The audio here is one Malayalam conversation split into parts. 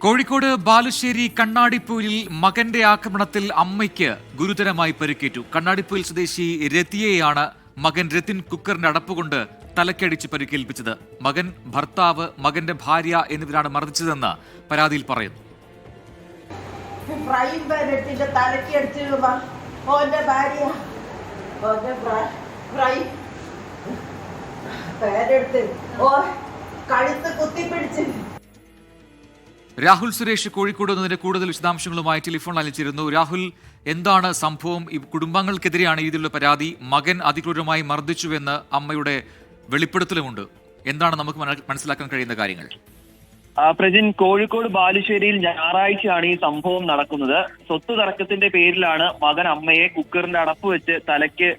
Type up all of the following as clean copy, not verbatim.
കോഴിക്കോട് ബാലുശ്ശേരി കണ്ണാടിപ്പൊയിലിൽ മകന്റെ ആക്രമണത്തിൽ അമ്മയ്ക്ക് ഗുരുതരമായി പരിക്കേറ്റു. കണ്ണാടിപ്പൊയിൽ സ്വദേശി രതിയെയാണ് മകൻ രത്തിൻ കുക്കറിന്റെ അടപ്പുകൊണ്ട് തലക്കടിച്ച് പരിക്കേൽപ്പിച്ചത്. മകൻ, ഭർത്താവ്, മകന്റെ ഭാര്യ എന്നിവരാണ് മർദ്ദിച്ചതെന്ന് പരാതിയിൽ പറയുന്നു. രാഹുൽ സുരേഷ് കോഴിക്കോട് എന്നതിന്റെ കൂടുതൽ വിശദാംശങ്ങളുമായി ടെലിഫോൺ അയച്ചിരുന്നു. രാഹുൽ, എന്താണ് സംഭവം? ഈ കുടുംബാംഗങ്ങൾക്കെതിരെയാണ് ഇതിലുള്ള പരാതി. മകൻ അതിക്രൂരമായി മർദ്ദിച്ചുവെന്ന് അമ്മയുടെ വെളിപ്പെടുത്തലുമുണ്ട്. എന്താണ് നമുക്ക് മനസ്സിലാക്കാൻ കഴിയുന്ന കാര്യങ്ങൾ? പ്രജിൻ, കോഴിക്കോട് ബാലുശ്ശേരിയിൽ ഞായറാഴ്ചയാണ് ഈ സംഭവം നടക്കുന്നത്. സ്വത്ത് തർക്കത്തിന്റെ പേരിലാണ് മകൻ അമ്മയെ കുക്കറിന്റെ അടപ്പ് വെച്ച് തലയ്ക്ക്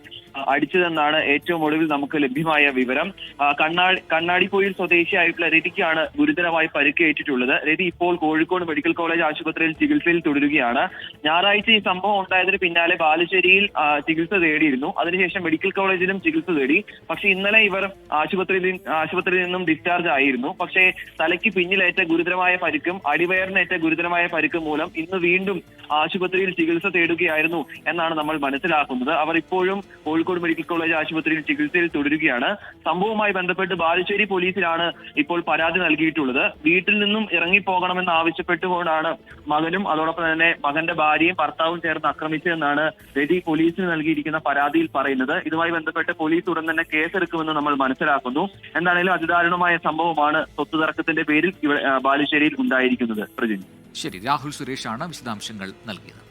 അടിച്ചതെന്നാണ് ഏറ്റവും ഒടുവിൽ നമുക്ക് ലഭ്യമായ വിവരം. കണ്ണാടിപ്പൊയിൽ സ്വദേശിയായിട്ടുള്ള രതിക്കാണ് ഗുരുതരമായി പരിക്കേറ്റിട്ടുള്ളത്. രതി ഇപ്പോൾ കോഴിക്കോട് മെഡിക്കൽ കോളേജ് ആശുപത്രിയിൽ ചികിത്സയിൽ തുടരുകയാണ്. ഞായറാഴ്ച ഈ സംഭവം ഉണ്ടായതിന് പിന്നാലെ ബാലുശ്ശേരിയിൽ ചികിത്സ തേടിയിരുന്നു. അതിനുശേഷം മെഡിക്കൽ കോളേജിലും ചികിത്സ തേടി. പക്ഷെ ഇന്നലെ ഇവർ ആശുപത്രിയിൽ നിന്നും ഡിസ്ചാർജ് ആയിരുന്നു. പക്ഷേ തലയ്ക്ക് പിന്നിലേറ്റ ഗുരുതരമായ പരിക്കും അടിവയറിനേറ്റ ഗുരുതരമായ പരിക്കും മൂലം ഇന്ന് വീണ്ടും ആശുപത്രിയിൽ ചികിത്സ തേടുകയായിരുന്നു എന്നാണ് നമ്മൾ മനസ്സിലാക്കുന്നത്. അവർ ഇപ്പോഴും കോഴിക്കോട് മെഡിക്കൽ കോളേജ് ആശുപത്രിയിൽ ചികിത്സയിൽ തുടരുകയാണ്. സംഭവവുമായി ബന്ധപ്പെട്ട് ബാലുശ്ശേരി പോലീസിലാണ് ഇപ്പോൾ പരാതി നൽകിയിട്ടുള്ളത്. വീട്ടിൽ നിന്നും ഇറങ്ങിപ്പോകണമെന്ന് ആവശ്യപ്പെട്ടുകൊണ്ടാണ് മകനും അതോടൊപ്പം തന്നെ മകന്റെ ഭാര്യയും ഭർത്താവും ചേർന്ന് ആക്രമിച്ചതെന്നാണ് രതി പോലീസിന് നൽകിയിരിക്കുന്ന പരാതിയിൽ പറയുന്നത്. ഇതുമായി ബന്ധപ്പെട്ട് പോലീസ് ഉടൻ തന്നെ കേസെടുക്കുമെന്ന് നമ്മൾ മനസ്സിലാക്കുന്നു. എന്താണെങ്കിലും അതിദാരുണമായ സംഭവമാണ് സ്വത്ത് തർക്കത്തിന്റെ പേരിൽ ബാലുശ്ശേരിയിൽ ഉണ്ടായിരിക്കുന്നത്. പ്രജിൻ, ശരി. രാഹുൽ സുരേഷാണ് വിശദാംശങ്ങൾ നൽകിയത്.